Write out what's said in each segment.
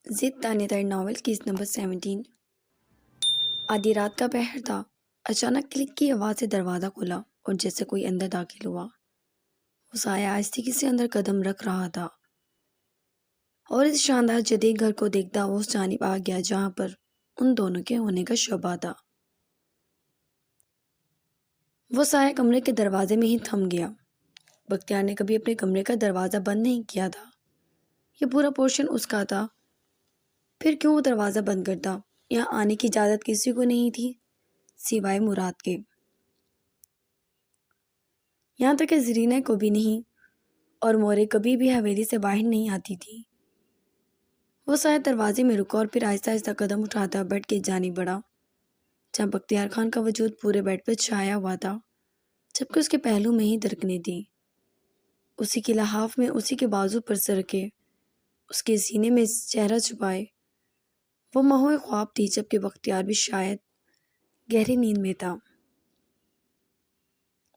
ضد Tania novel case number 17۔ آدھی رات کا پہر تھا۔ اچانک کلک کی آواز سے دروازہ کھلا اور جیسے کوئی اندر داخل ہوا۔ وہ سایہ آہستگی سے اندر قدم رکھ رہا تھا اور اس شاندار جدید گھر کو دیکھتا وہ اس جانب آ گیا جہاں پر ان دونوں کے ہونے کا شبہ تھا۔ وہ سایہ کمرے کے دروازے میں ہی تھم گیا۔ بختیار نے کبھی اپنے کمرے کا دروازہ بند نہیں کیا تھا۔ یہ پورا پورشن اس کا تھا، پھر کیوں وہ دروازہ بند کرتا؟ یہاں آنے کی اجازت کسی کو نہیں تھی سوائے مراد کے، یہاں تک کہ زرینہ کو بھی نہیں، اور مورے کبھی بھی حویلی سے باہر نہیں آتی تھی۔ وہ شاید دروازے میں رکا اور پھر آہستہ آہستہ قدم اٹھاتا بیڈ کی جانب بڑھا جہاں بختیار خان کا وجود پورے بیڈ پر چھایا ہوا تھا، جبکہ اس کے پہلو میں ہی دھڑکنیں تھیں، اسی کے لحاف میں، اسی کے بازو پر سر کے، اس کے سینے میں چہرہ چھپائے۔ وہ مہوئے خواب تھی جبکہ بختیار بھی شاید گہری نیند میں تھا۔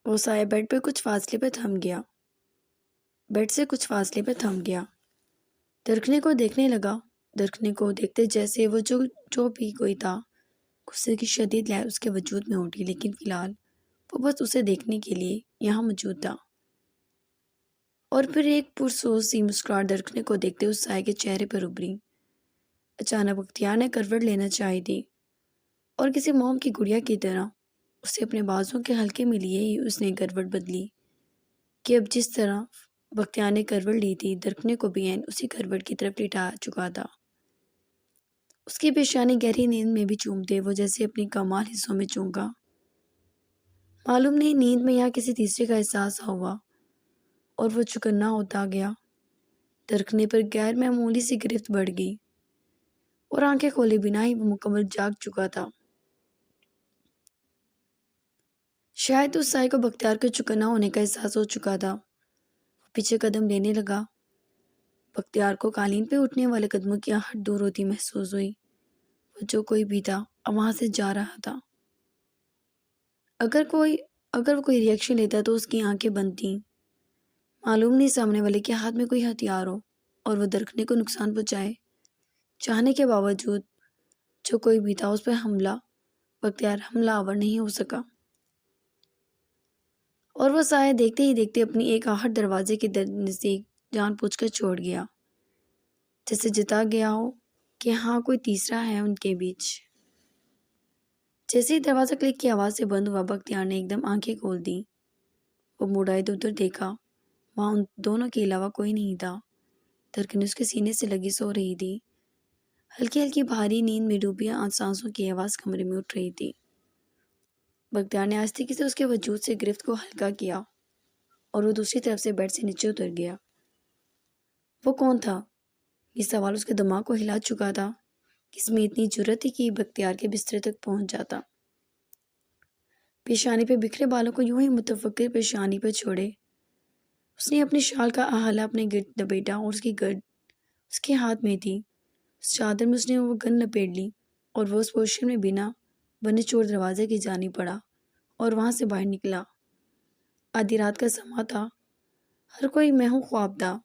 وہ سایہ بیڈ پہ کچھ فاصلے پہ تھم گیا، بیڈ سے کچھ فاصلے پہ تھم گیا، درخنے کو دیکھنے لگا، درخنے کو دیکھتے جیسے وہ جو بھی کوئی تھا، غصے کی شدید لہر اس کے وجود میں اٹھی، لیکن فی الحال وہ بس اسے دیکھنے کے لیے یہاں موجود تھا۔ اور پھر ایک پرسوز سی مسکراہٹ درخنے کو دیکھتے اس سایہ کے چہرے پر ابھری۔ اچانک بختیار نے کروٹ لینا چاہی دی اور کسی موم کی گڑیا کی طرح اسے اپنے بازوں کے حلقے میں لیے ہی اس نے کروٹ بدلی کہ اب جس طرح بختیار نے کروٹ لی تھی درخنے کو بھی عین اسی کروٹ کی طرف لٹا چکا تھا۔ اس کی پیشانی گہری نیند میں بھی چومتے وہ جیسے اپنی کمال حصوں میں چونکا۔ معلوم نہیں نیند میں یہاں کسی تیسرے کا احساس ہوا اور وہ چکنا ہوتا گیا۔ درخنے پر غیر معمولی سی گرفت بڑھ گئی اور آنکھیں کھولے بنا ہی وہ مکمل جاگ چکا تھا۔ شاید اس سائے کو بختیار کے چکنا ہونے کا احساس ہو چکا تھا۔ وہ پیچھے قدم لینے لگا۔ بختیار کو قالین پہ اٹھنے والے قدموں کی آہٹ دور ہوتی محسوس ہوئی۔ وہ جو کوئی بھی تھا اب وہاں سے جا رہا تھا۔ اگر وہ کوئی ریئیکشن لیتا تو اس کی آنکھیں بند تھیں۔ معلوم نہیں سامنے والے کے ہاتھ میں کوئی ہتھیار ہو اور وہ درخنے کو نقصان پہنچائے۔ چاہنے کے باوجود جو کوئی بھی تھا اس پر بختیار حملہ آور نہیں ہو سکا۔ اور وہ سایہ دیکھتے ہی دیکھتے اپنی ایک آہٹ دروازے کے نزدیک جان بوجھ کر چھوڑ گیا، جیسے جتا گیا ہو کہ ہاں کوئی تیسرا ہے ان کے بیچ۔ جیسے ہی دروازہ کلک کی آواز سے بند ہوا بختیار نے ایک دم آنکھیں کھول دی۔ وہ مڑا ادھر ادھر دیکھا، وہاں ان دونوں کے علاوہ کوئی نہیں تھا۔ دھڑکنیں اس کے سینے سے لگی سو رہی تھی، ہلکی ہلکی بھاری نیند میں ڈوبی سانسوں کی آواز کمرے میں اٹھ رہی تھی۔ بختیار نے آہستگی سے اس کے وجود سے گرفت کو ہلکا کیا اور وہ دوسری طرف سے بیڈ سے نیچے اتر گیا۔ وہ کون تھا؟ یہ سوال اس کے دماغ کو ہلا چکا تھا۔ کس میں اتنی جرأت تھی کہ بختیار کے بستر تک پہنچ جاتا؟ پیشانی پہ بکھرے بالوں کو یوں ہی متفکر پیشانی پہ چھوڑے اس نے اپنی شال کا احالہ اپنے گرد لپیٹا اور اس کی گرد اس کے ہاتھ میں تھی۔ اس چادر میں اس نے وہ گن لپیٹ لی اور وہ اس پوزیشن میں بنا بنے چور دروازے کی جانب پڑا اور وہاں سے باہر نکلا۔ آدھی رات کا سما تھا، ہر کوئی محو خواب تھا۔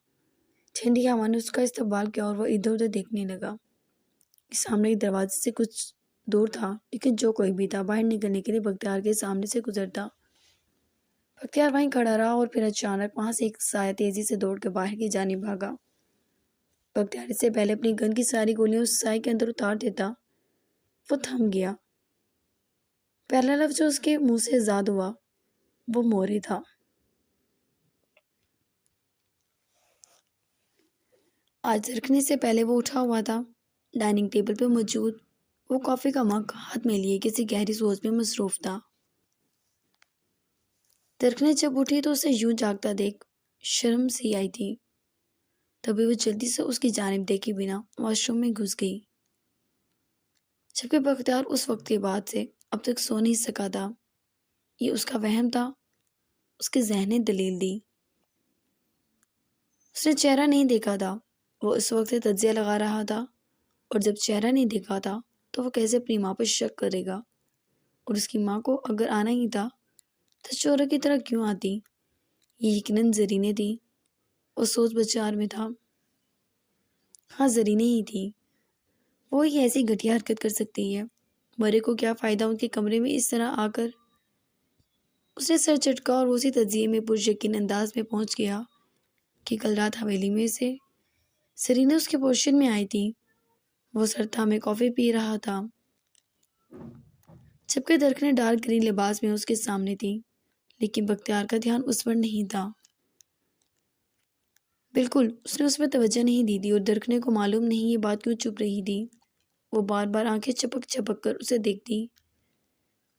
ٹھنڈی ہوا نے اس کا استقبال کیا اور وہ ادھر ادھر دیکھنے لگا۔ سامنے ایک دروازے سے کچھ دور تھا، لیکن جو کوئی بھی تھا باہر نکلنے کے لیے بختیار کے سامنے سے گزرتا۔ بختیار وہیں کھڑا رہا اور پھر اچانک وہاں سے ایک سایہ تیزی سے دوڑ کے باہر کی جانب بھاگا۔ بختیار اس سے پہلے اپنی گن کی ساری گولیاں اس سائے کے اندر اتار دیتا۔ وہ تھم گیا۔ پہلا لفظ جو اس کے منہ سے زاد ہوا وہ مورے تھا۔ آج رکھنے سے پہلے وہ اٹھا ہوا تھا، ڈائننگ ٹیبل پہ موجود وہ کافی کا مگ ہاتھ میں لیے کسی گہری سوچ میں مصروف تھا۔ درخنے جب اٹھی تو اسے یوں جاگتا دیکھ شرم سی آئی تھی، تبھی وہ جلدی سے اس کی جانب دیکھے بنا واش روم میں گھس گئی، جبکہ بختیار اس وقت کے بعد سے اب تک سو نہیں سکا تھا۔ یہ اس کا وہم تھا، اس کے ذہن نے دلیل دی۔ اس نے چہرہ نہیں دیکھا تھا، وہ اس وقت سے تجزیہ لگا رہا تھا، اور جب چہرہ نہیں دیکھا تھا تو وہ کیسے اپنی ماں پر شک کرے گا؟ اور اس کی ماں کو اگر آنا ہی تھا تو چوروں کی طرح کیوں آتی؟ یہ یقیناً زرینے تھی۔ وہ سوچ بچار میں تھا۔ ہاں زرینے ہی تھی، وہ ہی ایسی گھٹیا حرکت کر سکتی ہے؟ مرے کو کیا فائدہ ان کے کمرے میں اس طرح آ کر؟ اس نے سر چٹکا اور اسی تجزیے میں پرشکین انداز میں پہنچ گیا کہ کل رات حویلی میں سے سرینا اس کے پورشن میں آئی تھی۔ وہ سر تھامے کافی پی رہا تھا جبکہ درخنیں ڈارک گرین لباس میں اس کے سامنے تھی، لیکن بختیار کا دھیان اس پر نہیں تھا۔ بالکل اس نے اس پر توجہ نہیں دی تھی اور درخنے کو معلوم نہیں یہ بات کیوں چپ رہی تھی۔ وہ بار بار آنکھیں چپک چپک کر اسے دیکھتی،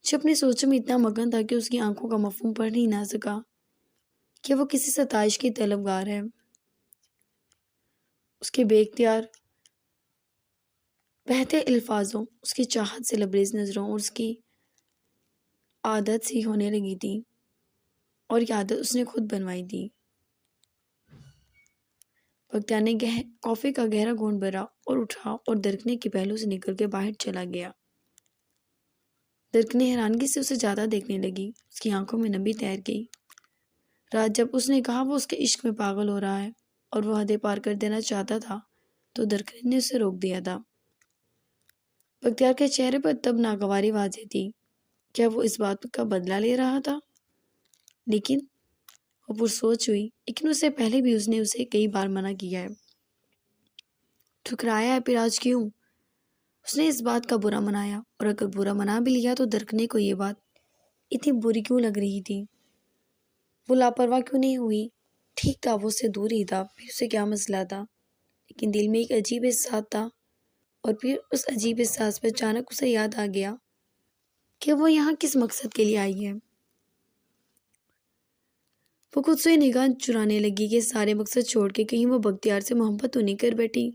جو اپنی سوچوں میں اتنا مگن تھا کہ اس کی آنکھوں کا مفہوم پڑھ ہی نہ سکا کہ وہ کسی ستائش کی طلبگار ہے۔ اس کے بے اختیار بہتے الفاظوں، اس کی چاہت سے لبریز نظروں اور اس کی عادت سی ہونے لگی تھی، اور یہ عادت اس نے خود بنوائی تھی۔ بختیار نے کافی کا گہرا گھونٹ بھرا اور اٹھا اور درکنے کے پہلو سے نکل کے باہر چلا گیا۔ درکنے حیرانگی سے اسے زیادہ دیکھنے لگی، اس کی آنکھوں میں نمی تیر گئی۔ رات جب اس نے کہا وہ اس کے عشق میں پاگل ہو رہا ہے اور وہ حدیں پار کر دینا چاہتا تھا تو درکنے نے اسے روک دیا تھا۔ بختیار کے چہرے پر تب ناگواری واضح تھی۔ کیا وہ اس بات کا بدلہ لے رہا تھا؟ لیکن وہ پرسوچ ہوئی، لیکن اس سے پہلے بھی اس نے اسے کئی بار منع کیا ہے، ٹھکرایا ہے، پھر آج کیوں؟ اس نے اس بات کا برا منایا، اور اگر برا منا بھی لیا تو درکنے کو یہ بات اتنی بری کیوں لگ رہی تھی؟ وہ لاپرواہ کیوں نہیں ہوئی؟ ٹھیک تھا وہ اس سے دور ہی تھا، پھر اسے کیا مسئلہ تھا؟ لیکن دل میں ایک عجیب احساس تھا، اور پھر اس عجیب احساس پہ اچانک اسے یاد آ گیا کہ وہ یہاں کس مقصد کے لیے آئی ہے۔ وہ خود سے نگاہ چرانے لگی کہ سارے مقصد چھوڑ کے کہیں وہ بختیار سے محبت تو نہیں کر بیٹھی۔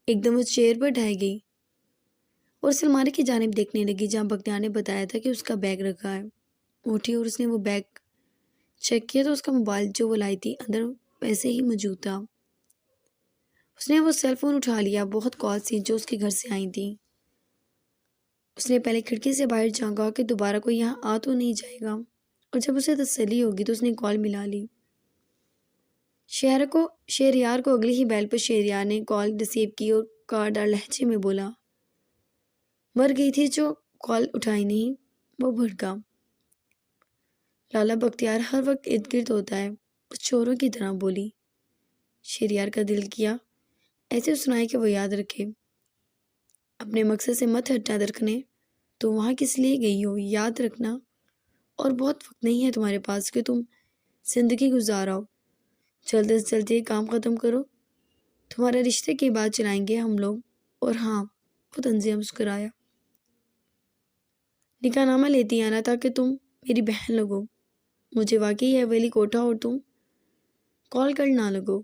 ایک دم وہ چیئر پر ڈھہ گئی اور سلمانی کی جانب دیکھنے لگی جہاں بختیار نے بتایا تھا کہ اس کا بیگ رکھا ہے۔ اٹھی اور اس نے وہ بیگ چیک کیا تو اس کا موبائل جو وہ لائی تھی اندر ویسے ہی موجود تھا۔ اس نے وہ سیل فون اٹھا لیا، بہت کال تھی جو اس کے گھر سے آئی تھیں۔ اس نے پہلے کھڑکی سے باہر جھانکا کہ دوبارہ کوئی یہاں آ تو نہیں جائے گا، اور جب اسے تسلی ہوگی تو اس نے کال ملا لی۔ شہریار کو اگلی ہی بیل پر شہریار نے کال ریسیو کی اور کارڈار لہجے میں بولا، مر گئی تھی جو کال اٹھائی نہیں۔ وہ بھڑکا، لالا بختیار ہر وقت ارد گرد ہوتا ہے، کچھ چوروں کی طرح بولی۔ شہریار کا دل کیا ایسے سنائے کہ وہ یاد رکھے۔ اپنے مقصد سے مت ہٹنا درکنے، تو وہاں کس لیے گئی ہو یاد رکھنا، اور بہت وقت نہیں ہے تمہارے پاس کہ تم زندگی گزارو۔ جلد از جلد یہ کام ختم کرو، تمہارے رشتے کی بات چلائیں گے ہم لوگ۔ اور ہاں، وہ طنزیہ مسکرایا، نکاح نامہ لیتی آنا تھا کہ تم میری بہن لگو، مجھے واقعی ہے ویلی کوٹھا اور تم کال کر نہ لگو۔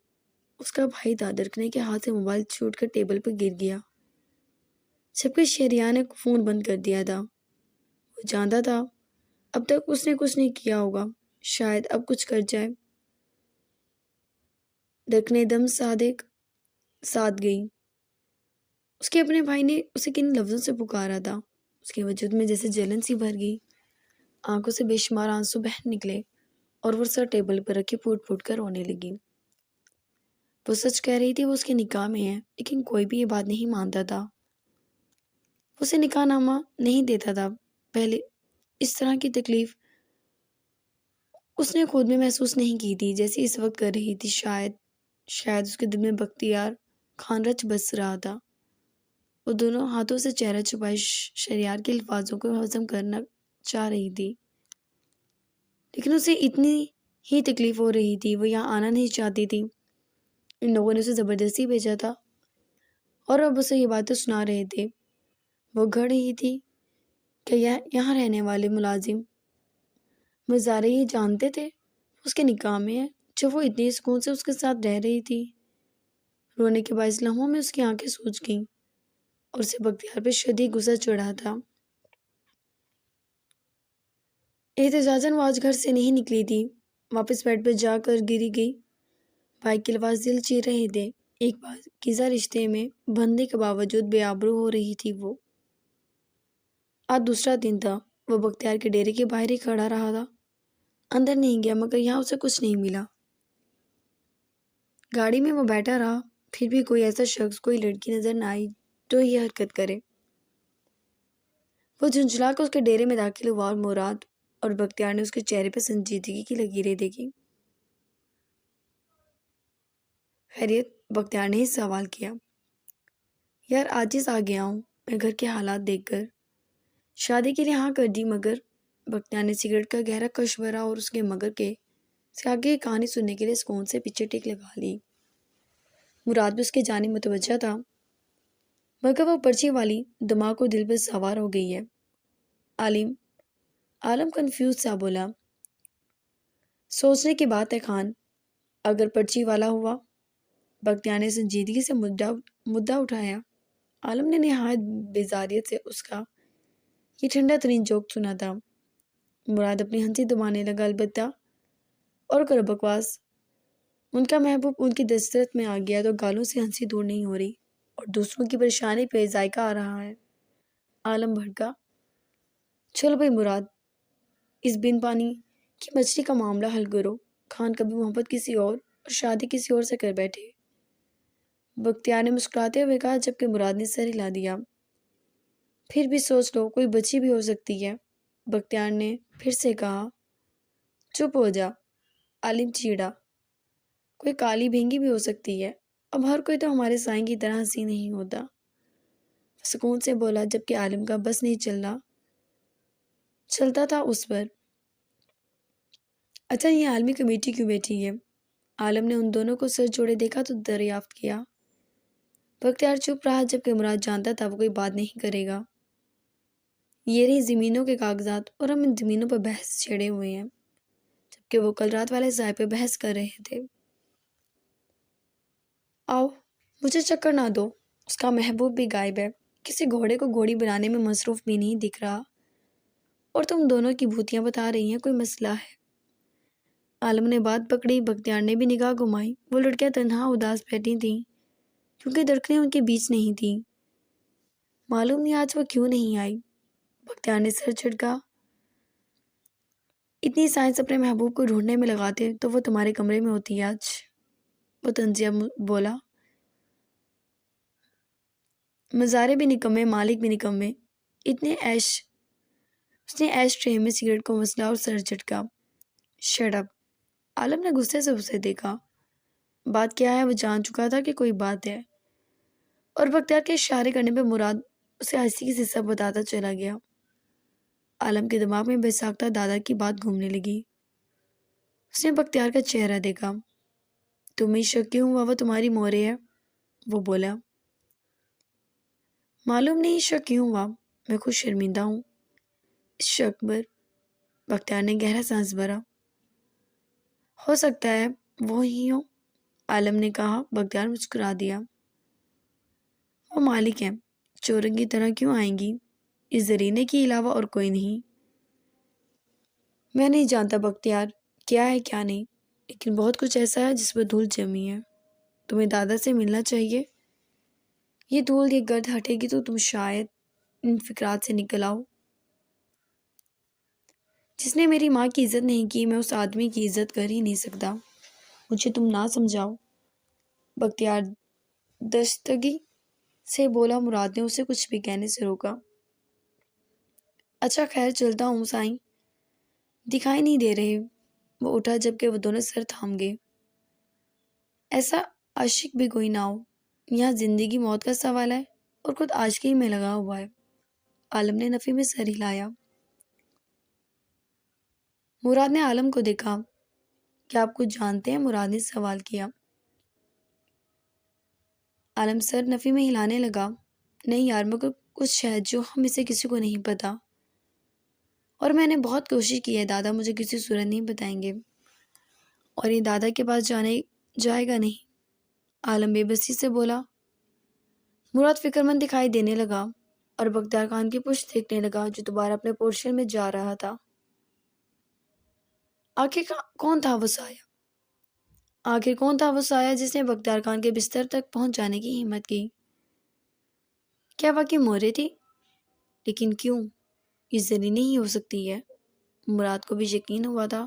اس کا بھائی تھا۔ درکنے کے ہاتھ سے موبائل چھوٹ کر ٹیبل پر گر گیا، جبکہ شہریار نے فون بند کر دیا تھا۔ وہ جانتا تھا اب تک اس نے کچھ نہیں کیا ہوگا، شاید اب کچھ کر جائے۔ درکنے دم ساتھ گئی۔ اس کے اپنے بھائی نے اسے کن لفظوں سے پکارا تھا۔ اس کے وجود میں جیسے جلن سی بھر گئی، آنکھوں سے بے شمار آنسو بہہ نکلے اور وہ سر ٹیبل پر رکھے پھوٹ پھوٹ کر رونے لگی۔ وہ سچ کہہ رہی تھی وہ اس کے نکاح میں ہے، لیکن کوئی بھی یہ بات نہیں مانتا تھا۔ اسے نکاح نامہ نہیں دیتا تھا۔ پہلے اس طرح کی تکلیف اس نے خود میں محسوس نہیں کی تھی جیسے اس وقت کر رہی تھی۔ شاید اس کے دل میں بختیار خان رچ بس رہا تھا۔ وہ دونوں ہاتھوں سے چہرہ چھپائے شہریار کے الفاظوں کو ہضم کرنا چاہ رہی تھی، لیکن اسے اتنی ہی تکلیف ہو رہی تھی۔ وہ یہاں آنا نہیں چاہتی تھی، ان لوگوں نے اسے زبردستی بھیجا تھا اور اب اسے یہ باتیں سنا رہے تھے۔ وہ گھڑ رہی تھی کہ یہاں رہنے والے ملازم مزارے یہ جانتے تھے اس کے نکاح میں ہے، جب وہ اتنی سکون سے اس کے ساتھ رہ رہی تھی۔ رونے کے باعث لمحوں میں اس کی آنکھیں سوج گئیں اور اسے بختیار پہ شدید غصہ چڑھا تھا۔ احتجاجاً وہ آج گھر سے نہیں نکلی تھی، واپس بیڈ پہ جا کر گری گئی۔ بھائی کے الفاظ دل چیر رہے تھے۔ ایک پاکیزہ رشتے میں بندھنے کے باوجود بے آبرو ہو رہی تھی وہ۔ آج دوسرا دن تھا۔ وہ بختیار کے ڈیرے کے باہر ہی کھڑا رہا تھا، اندر نہیں گیا، مگر یہاں اسے کچھ نہیں ملا۔ گاڑی میں وہ بیٹھا رہا، پھر بھی کوئی ایسا شخص، کوئی لڑکی نظر نہ آئی جو یہ حرکت کرے۔ وہ جھنجھلا کر اس کے ڈیرے میں داخل ہوا اور مراد اور بختیار نے اس کے چہرے پہ سنجیدگی کی لکیریں دیکھی۔ خیریت؟ بختیار نے ہی سوال کیا۔ یار عاجز آ گیا ہوں میں گھر کے حالات دیکھ کر۔ شادی کے لیے ہاں کر دی، مگر بختیار نے سگریٹ کا گہرا کش بھرا اور اس کے مگر کے سے آگے کی کہانی سننے کے لیے سکون سے پیچھے ٹیک لگا لی۔ مراد بھی اس کے جانب متوجہ تھا، مگر وہ پرچی والی دماغ کو دل پہ سوار ہو گئی ہے۔ عالم کنفیوز سا بولا، سوچنے کی بات ہے خان، اگر پرچی والا ہوا؟ بختیار نے سنجیدگی سے مدعا اٹھایا۔ عالم نے نہایت بیزاریت سے اس کا یہ ٹھنڈا ترین جوک سنا تھا۔ مراد اپنی ہنسی دبانے لگا، البتہ اور کرو بکواس، ان کا محبوب ان کی دسترس میں آ گیا تو گالوں سے ہنسی دور نہیں ہو رہی اور دوسروں کی پریشانی پہ ذائقہ آ رہا ہے۔ عالم بھڑکا، چلو بھائی مراد، اس بن پانی کی مچھلی کا معاملہ حل کرو۔ خان کبھی محبت کسی اور شادی کسی اور سے کر بیٹھے۔ بختیار نے مسکراتے ہوئے کہا، جبکہ مراد نے سر ہلا دیا۔ پھر بھی سوچ لو، کوئی بچی بھی ہو سکتی ہے۔ بختیار نے پھر سے کہا۔ چپ ہو جا، عالم چیڑا، کوئی کالی بھینگی بھی ہو سکتی ہے، اب ہر کوئی تو ہمارے سائیں کی طرح ہنسی نہیں ہوتا۔ سکون سے بولا، جبکہ عالم کا بس نہیں چلتا تھا اس پر۔ اچھا، یہ عالمی کمیٹی کیوں بیٹھی ہے؟ عالم نے ان دونوں کو سر جوڑے دیکھا تو دریافت کیا۔ بختیار چپ رہا، جبکہ مراد جانتا تھا وہ کوئی بات نہیں کرے گا۔ یہ رہی زمینوں کے کاغذات اور ہم ان زمینوں پر بحث چھیڑے ہوئے ہیں، جبکہ وہ کل رات والے ضائع پہ بحث کر رہے تھے۔ آؤ، مجھے چکر نہ دو، اس کا محبوب بھی غائب ہے، کسی گھوڑے کو گھوڑی بنانے میں مصروف بھی نہیں دکھ رہا، اور تم دونوں کی بھوتیاں بتا رہی ہیں کوئی مسئلہ ہے۔ عالم نے بات پکڑی، بختیار نے بھی نگاہ گھمائی۔ وہ لڑکیاں تنہا اداس بیٹھی تھیں کیونکہ دھڑکنیں ان کے بیچ نہیں تھیں۔ معلوم نہیں آج وہ کیوں نہیں آئی۔ بختیار نے سر جھٹکا، اتنی سائنس اپنے محبوب کو ڈھونڈنے میں لگاتے تو وہ تمہارے کمرے میں ہوتی آج۔ وہ طنزیہ بولا، مزارے بھی نکمے، مالک بھی نکمے، اس نے ایش ٹرے میں سگریٹ کو مسلا اور سر جھٹکا۔ شٹ اپ، عالم نے غصے سے اسے دیکھا۔ بات کیا ہے وہ جان چکا تھا کہ کوئی بات ہے، اور بختیار کے اشارے کرنے پہ مراد اسے آہستگی سے سب بتاتا چلا گیا۔ عالم کے دماغ میں بے ساختہ دادا کی بات گھومنے لگی۔ اس نے بختیار کا چہرہ دیکھا۔ تمہیں شک کیوں ہوا وہ تمہاری مورے ہے؟ وہ بولا۔ معلوم نہیں شک کیوں ہوا، میں خود شرمندہ ہوں اس شک پر۔ بختیار نے گہرا سانس بھرا۔ ہو سکتا ہے وہ ہی ہو، عالم نے کہا۔ بختیار مسکرا دیا۔ وہ مالک ہیں، چورن کی طرح کیوں آئیں گی؟ اس زرینے کے علاوہ اور کوئی نہیں۔ میں نہیں جانتا بختیار کیا ہے کیا نہیں، لیکن بہت کچھ ایسا ہے جس پر دھول جمی ہے۔ تمہیں دادا سے ملنا چاہیے۔ یہ دھول، یہ گرد ہٹے گی تو تم شاید ان فکرات سے نکل آؤ۔ جس نے میری ماں کی عزت نہیں کی، میں اس آدمی کی عزت کر ہی نہیں سکتا۔ مجھے تم نہ سمجھاؤ۔ بختیار دشتگی سے بولا۔ مراد نے اسے کچھ بھی کہنے سے روکا۔ اچھا خیر، چلتا ہوں سائیں، دکھائی نہیں دے رہے۔ وہ اٹھا، جبکہ وہ دونوں سر تھام گئے۔ ایسا عاشق بھی کوئی نہ ہو، یہاں زندگی موت کا سوال ہے اور خود عاشقی میں لگا ہوا ہے۔ عالم نے نفی میں سر ہلایا۔ مراد نے عالم کو دیکھا۔ کیا آپ کچھ جانتے ہیں؟ مراد نے سوال کیا۔ عالم سر نفی میں ہلانے لگا۔ نہیں یار، مگر کچھ ہے جو ہم اسے کسی کو نہیں پتا، اور میں نے بہت کوشش کی ہے۔ دادا مجھے کسی صورت نہیں بتائیں گے، اور یہ دادا کے پاس جائے گا نہیں۔ عالم بے بسی سے بولا۔ مراد فکر مند دکھائی دینے لگا اور بختیار خان کی پشت دیکھنے لگا جو دوبارہ اپنے پورشن میں جا رہا تھا۔ آخر کون تھا وہ سایہ جس نے بختیار خان کے بستر تک پہنچ جانے کی ہمت کی؟ کیا واقعی مورے تھی؟ لیکن کیوں؟ یہ زرینے ہی ہو سکتی ہے۔ مراد کو بھی یقین ہوا تھا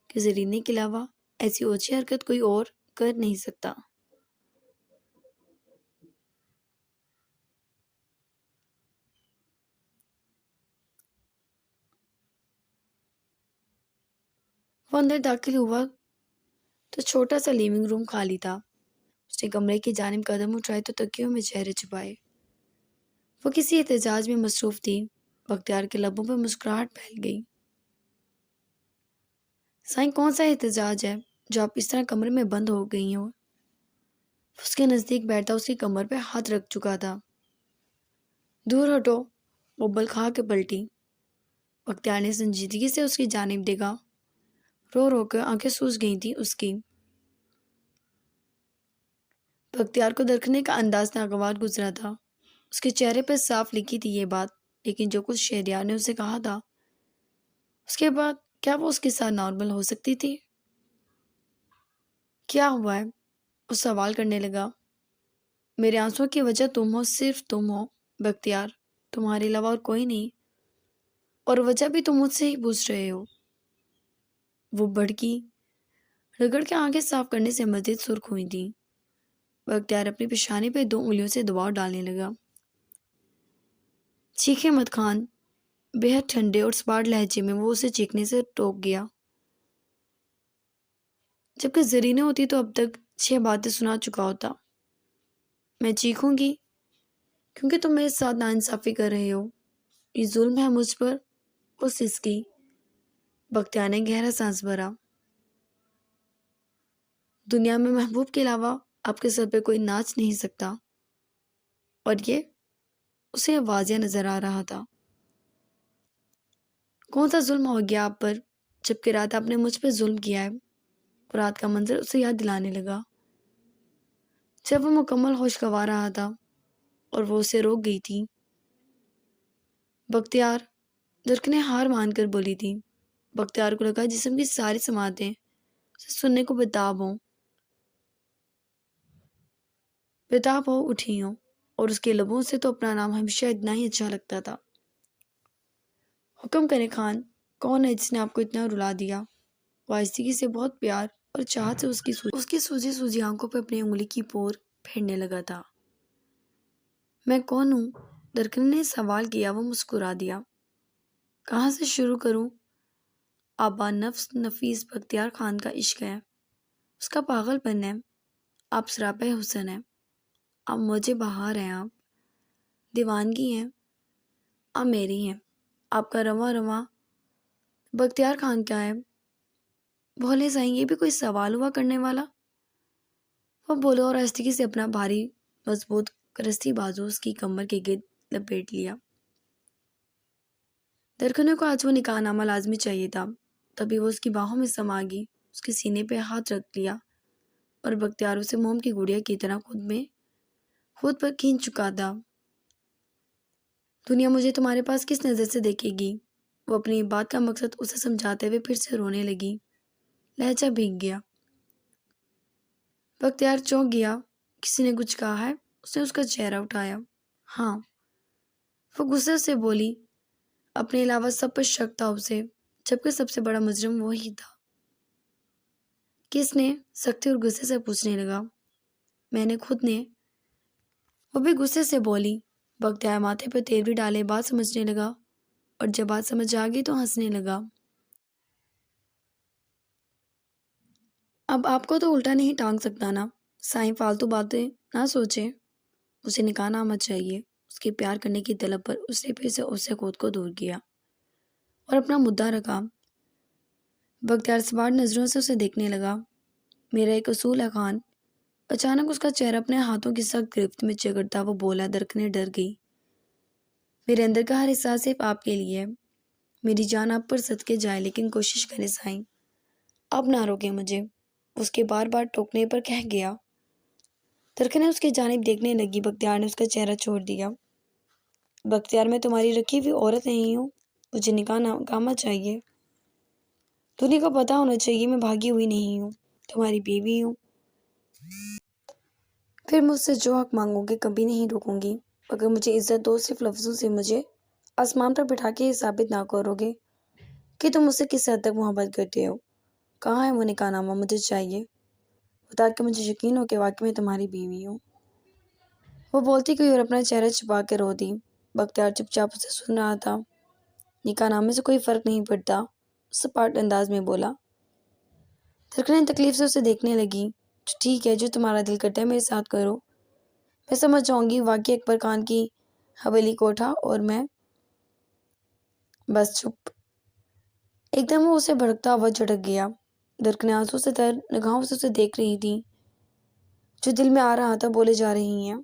کہ زرینے کے علاوہ ایسی اوچھی حرکت کوئی اور کر نہیں سکتا۔ وہ اندر داخل ہوا تو چھوٹا سا لیونگ روم خالی تھا۔ اس نے کمرے کی جانب قدم اٹھائے تو تکیوں میں چہرے چھپائے۔ وہ کسی احتجاج میں مصروف تھی۔ بختیار کے لبوں پہ مسکراہٹ پھیل گئی۔ سائیں، کون سا احتجاج ہے جو آپ اس طرح کمرے میں بند ہو گئی ہو؟ اس کے نزدیک بیٹھا اس کی کمر پہ ہاتھ رکھ چکا تھا۔ دور ہٹو، وہ بل کھا کے پلٹی۔ بختیار نے سنجیدگی سے اس کی جانب دیکھا۔ رو رو کے آنکھیں سوج گئی تھیں اس کی۔ بختیار کو درکھنے کا انداز ناگوار گزرا تھا۔ اس کے چہرے پہ صاف لکھی تھی یہ بات، لیکن جو کچھ شہریار نے اسے کہا تھا اس کے بعد کیا وہ اس کے ساتھ نارمل ہو سکتی تھی؟ کیا ہوا ہے؟ وہ سوال کرنے لگا۔ میرے آنسوں کی وجہ تم ہو، صرف تم ہو بختیار، تمہارے علاوہ اور کوئی نہیں، اور وجہ بھی تم مجھ سے ہی پوچھ رہے ہو۔ وہ بھڑکی، رگڑ کے آنکھیں صاف کرنے سے مزید سرخ ہوئی تھی۔ بختیار اپنی پیشانی پہ 2 انگلیوں سے دباؤ ڈالنے لگا۔ چیخے مت خان، بے حد ٹھنڈے اور سپاٹ لہجے میں وہ اسے چیخنے سے ٹوک گیا۔ جبکہ زرینہ ہوتی تو اب تک 6 باتیں سنا چکا ہوتا۔ میں چیخوں گی کیونکہ تم میرے ساتھ ناانصافی کر رہے ہو، یہ ظلم ہے مجھ پر۔ وہ سسکی۔ بختیار نے گہرا سانس بھرا۔ دنیا میں محبوب کے علاوہ آپ کے سر پہ کوئی ناچ نہیں سکتا، اور یہ اسے واضح نظر آ رہا تھا۔ کون سا ظلم ہو گیا آپ پر، جبکہ رات آپ نے مجھ پہ ظلم کیا ہے؟ رات کا منظر اسے یاد دلانے لگا جب وہ مکمل ہوش گنوا رہا تھا اور وہ اسے روک گئی تھی۔ بختیار، درکنے ہار مان کر بولی تھی۔ بختیار کو لگا جسم کی ساری سماعتیں اسے سننے کو بےتاب ہو اٹھی ہوں، اور اس کے لبوں سے تو اپنا نام ہمیشہ اتنا ہی اچھا لگتا تھا۔ حکم کریں خان، کون ہے جس نے آپ کو اتنا رلا دیا؟ وہ آہستگی سے، بہت پیار اور چاہت سے اس کی سوجی سوجی آنکھوں پہ اپنی انگلی کی پور پھیرنے لگا تھا۔ میں کون ہوں؟ درکن نے سوال کیا۔ وہ مسکرا دیا۔ کہاں سے شروع کروں؟ آبا نفس نفیس بختیار خان کا عشق ہے، اس کا پاگل پن ہے، آپ سراپہ حسن ہیں، آپ موجے بہار ہیں، آپ دیوانگی ہیں، آپ میری ہیں، آپ کا رواں رواں بختیار خان کیا ہے؟ بولے سائیں، یہ بھی کوئی سوال ہوا کرنے والا؟ وہ بولو اور آہستگی سے اپنا بھاری مضبوط کرستی بازو اس کی کمر کے گرد لپیٹ لیا۔ درکنوں کو آج وہ نکاح نامہ لازمی چاہیے تھا، تبھی وہ اس کی باہوں میں سما گئی، اس کے سینے پہ ہاتھ رکھ لیا، اور بختیار اسے موم کی گڑیا کی طرح خود پر کھینچ چکا تھا۔ دنیا مجھے تمہارے پاس کس نظر سے دیکھے گی؟ وہ اپنی بات کا مقصد اسے سمجھاتے ہوئے پھر سے رونے لگی۔ لہجہ بھیگ گیا۔ بختیار چونک گیا۔ کسی نے کچھ کہا ہے؟ اس نے اس کا چہرہ اٹھایا۔ ہاں، وہ غصے سے بولی۔ اپنے علاوہ سب پر شک تھا اسے، جبکہ سب سے بڑا مجرم وہی تھا۔ کس نے؟ سختی اور غصے سے پوچھنے لگا۔ میں نے، خود نے، وہ بھی غصے سے بولی۔ بختیار ماتھے پہ تیل بھی ڈالے بات سمجھنے لگا، اور جب بات سمجھ آ گئی تو ہنسنے لگا۔ اب آپ کو تو الٹا نہیں ٹانگ سکتا نا؟ سائیں، فالتو باتیں نہ سوچیں، اسے نکاح نامہ چاہیے۔ اس کے پیار کرنے کی طلب پر اس نے پھر سے اسے خود کو دور کیا اور اپنا مدعا رکھا۔ بختیار سوار نظروں سے اسے دیکھنے لگا۔ میرا ایک اصول ہے خان۔ اچانک اس کا چہرہ اپنے ہاتھوں کی سخت گرفت میں جگڑتا وہ بولا۔ درکنے ڈر گئی۔ میرے اندر کا ہر احساس صرف آپ کے لیے ہے، میری جان آپ پر صدقے جائے، لیکن کوشش کریں سائیں، آپ نہ روکیں مجھے، اس کے بار بار ٹوکنے پر کہہ گیا۔ درکنے اس کی جانب دیکھنے لگی۔ بختیار نے اس کا چہرہ چھوڑ دیا۔ بختیار، میں تمہاری رکھی ہوئی عورت نہیں ہوں، مجھے نکاح نامہ چاہیے۔ دنیا کو پتہ ہونا چاہیے میں بھاگی ہوئی نہیں ہوں، تمہاری بیوی ہوں۔ پھر مجھ سے جو حق مانگو گے کبھی نہیں روکوں گی۔ اگر مجھے عزت دو، صرف لفظوں سے مجھے آسمان پر بٹھا کے یہ ثابت نہ کرو گے کہ تم مجھ سے کس حد تک محبت کرتے ہو۔ کہاں ہے وہ نکاح نامہ؟ مجھے چاہیے، تاکہ مجھے یقین ہو کہ واقعی میں تمہاری بیوی ہوں۔ وہ بولتی گئی اور اپنا چہرہ چھپا کے رو دی۔ بختیار چپ چاپ اسے سن رہا تھا۔ نکاح نامے سے کوئی فرق نہیں پڑتا، سپاٹ انداز میں بولا۔ درخنے تکلیف سے اسے دیکھنے لگی. ٹھیک ہے، جو تمہارا دل کرتا ہے میرے ساتھ کرو. میں سمجھ جاؤں گی. واقعی اکبر خان کی حویلی کو اٹھا اور میں بس چپ. ایک دم وہ اسے بھڑکتا ہوا جھٹک گیا. درخنے آنسو سے تر نگاہوں سے اسے دیکھ رہی تھی. جو دل میں آ رہا تھا بولے جا رہی ہیں.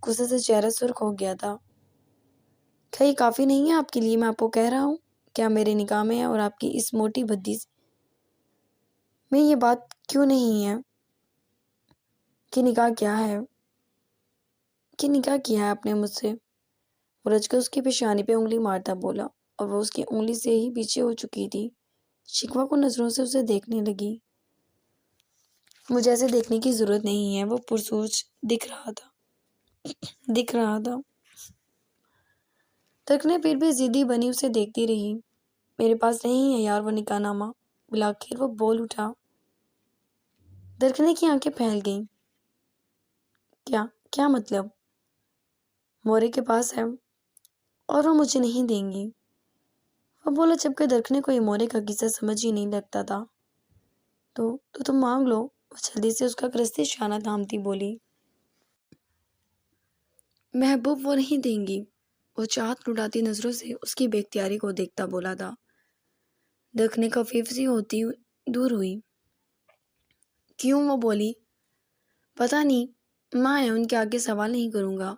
غصے سے چہرہ سرخ ہو گیا تھا. کیا یہ کافی نہیں ہے آپ کے لیے؟ میں آپ کو کہہ رہا ہوں کیا میرے نکاح میں اور آپ کی اس موٹی بھدی میں یہ بات کیوں نہیں ہے کہ نکاح کیا ہے، کہ نکاح کیا ہے آپ نے مجھ سے؟ وہ رج کر اس کی پیشانی پہ انگلی مارتا بولا، اور وہ اس کی انگلی سے ہی پیچھے ہو چکی تھی. شکوہ کو نظروں سے اسے دیکھنے لگی. مجھے ایسے دیکھنے کی ضرورت نہیں ہے. وہ پرسوچ دکھ رہا تھا. درخنے پھر بھی ضدی بنی اسے دیکھتی رہی. میرے پاس نہیں ہے یار وہ نکاح نامہ. بلاخر وہ بول اٹھا. درخنے کی آنکھیں پھیل گئیں. کیا مطلب؟ مورے کے پاس ہے اور وہ مجھے نہیں دیں گی. وہ بولا جبکہ درخنے کو یہ مورے کا قصہ سمجھ ہی نہیں لگتا تھا. تو تم مانگ لو. وہ جلدی سے اس کا کرستی شانہ تھامتی بولی. محبوب وہ نہیں دیں گی. وہ چاہت لٹاتی نظروں سے اس کی بے اختیاری کو دیکھتا بولا تھا. درخنے خفیف سی ہوتی دور ہوئی. کیوں؟ وہ بولی. پتہ نہیں، ماں ہے ان کے آگے سوال نہیں کروں گا.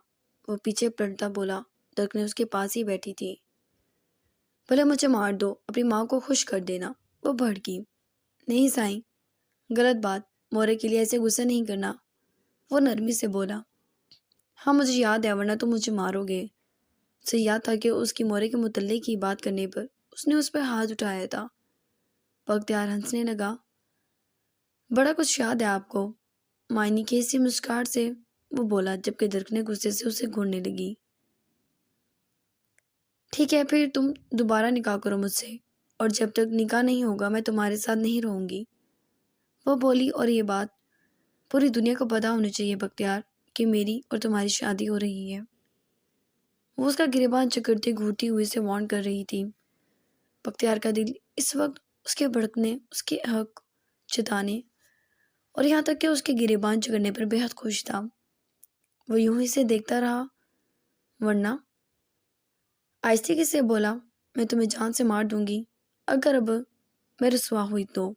وہ پیچھے پلٹتا بولا. درخنے اس کے پاس ہی بیٹھی تھی. بھلے مجھے مار دو، اپنی ماں کو خوش کر دینا. وہ بھڑکی. نہیں سائیں، غلط بات. مورے کے لیے ایسے غصہ نہیں کرنا. وہ نرمی سے بولا. ہاں مجھے یاد ہے، ورنہ تم مجھے مارو گے. اسے یاد تھا کہ اس کی مورے کے متعلق کی بات کرنے پر اس نے اس پہ ہاتھ اٹھایا تھا. بختیار ہنسنے لگا. بڑا کچھ یاد ہے آپ کو. معنی کی اسی مسکراہٹ سے وہ بولا، جبکہ درخنے غصے سے اسے گھورنے لگی. ٹھیک ہے پھر تم دوبارہ نکاح کرو مجھ سے، اور جب تک نکاح نہیں ہوگا میں تمہارے ساتھ نہیں رہوں گی. وہ بولی. اور یہ بات پوری دنیا کو پتہ ہونی چاہیے بختیار کہ میری اور تمہاری شادی ہو رہی ہے. وہ اس کا گریبان جکڑتے گھورتی ہوئی سے وارن کر رہی تھی. بختیار کا دل اس وقت اس کے بھڑکنے، اس کے حق جتانے اور یہاں تک کہ اس کے گریبان جکڑنے پر بے حد خوش تھا. وہ یوں ہی سے دیکھتا رہا. ورنہ آہستگی سے بولا، میں تمہیں جان سے مار دوں گی اگر اب میں رسوا ہوئی تو.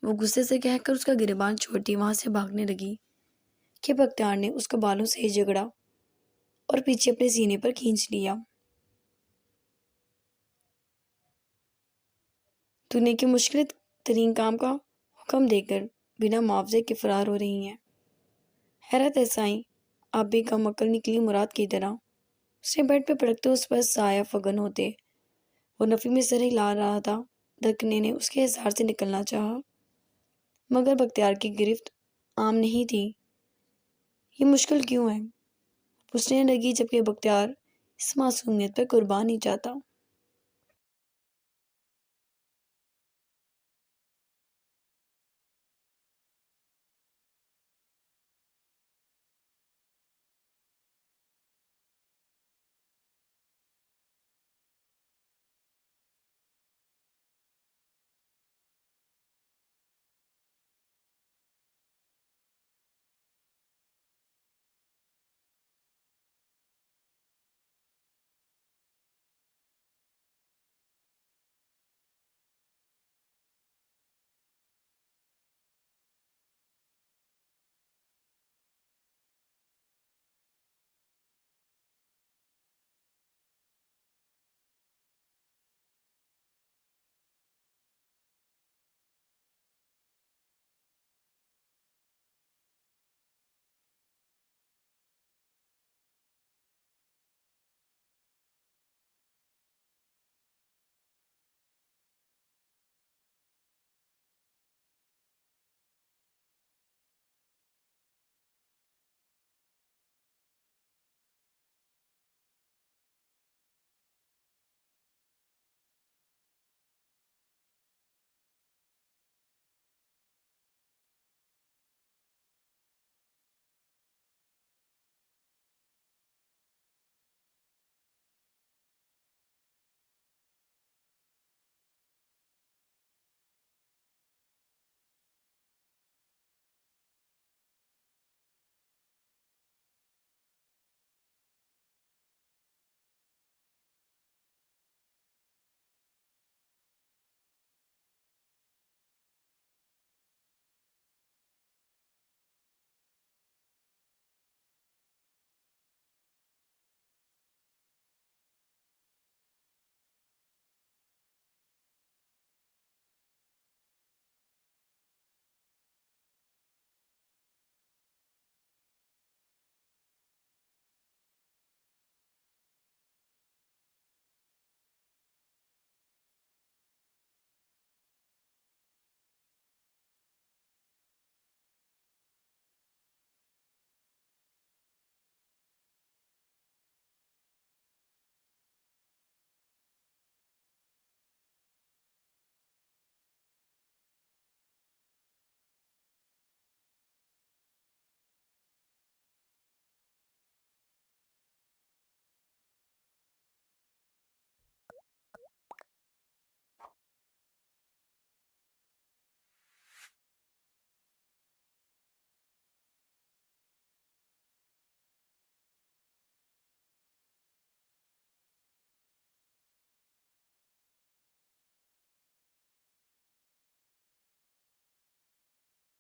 وہ غصے سے کہہ کر اس کا گریبان چھوڑتی وہاں سے بھاگنے لگی کہ بختیار نے اس کو بالوں سے ہی جھگڑا اور پیچھے اپنے سینے پر کھینچ لیا. دنیا کے مشکل ترین کام کا حکم دے کر بنا معاوضے کے فرار ہو رہی ہیں. حیرت ہے سائیں، آپ بھی کم عقل نکلی مراد کی طرح. اس نے بیڈ پہ پڑکتے اس پر سایہ فگن ہوتے. وہ نفی میں سر ہلا رہا تھا. درخنے نے اس کے اظہار سے نکلنا چاہا، مگر بختیار کی گرفت عام نہیں تھی. یہ مشکل کیوں ہے؟ پوچھنے لگی، جبکہ بختیار اس معصومیت پر قربان نہیں چاہتا.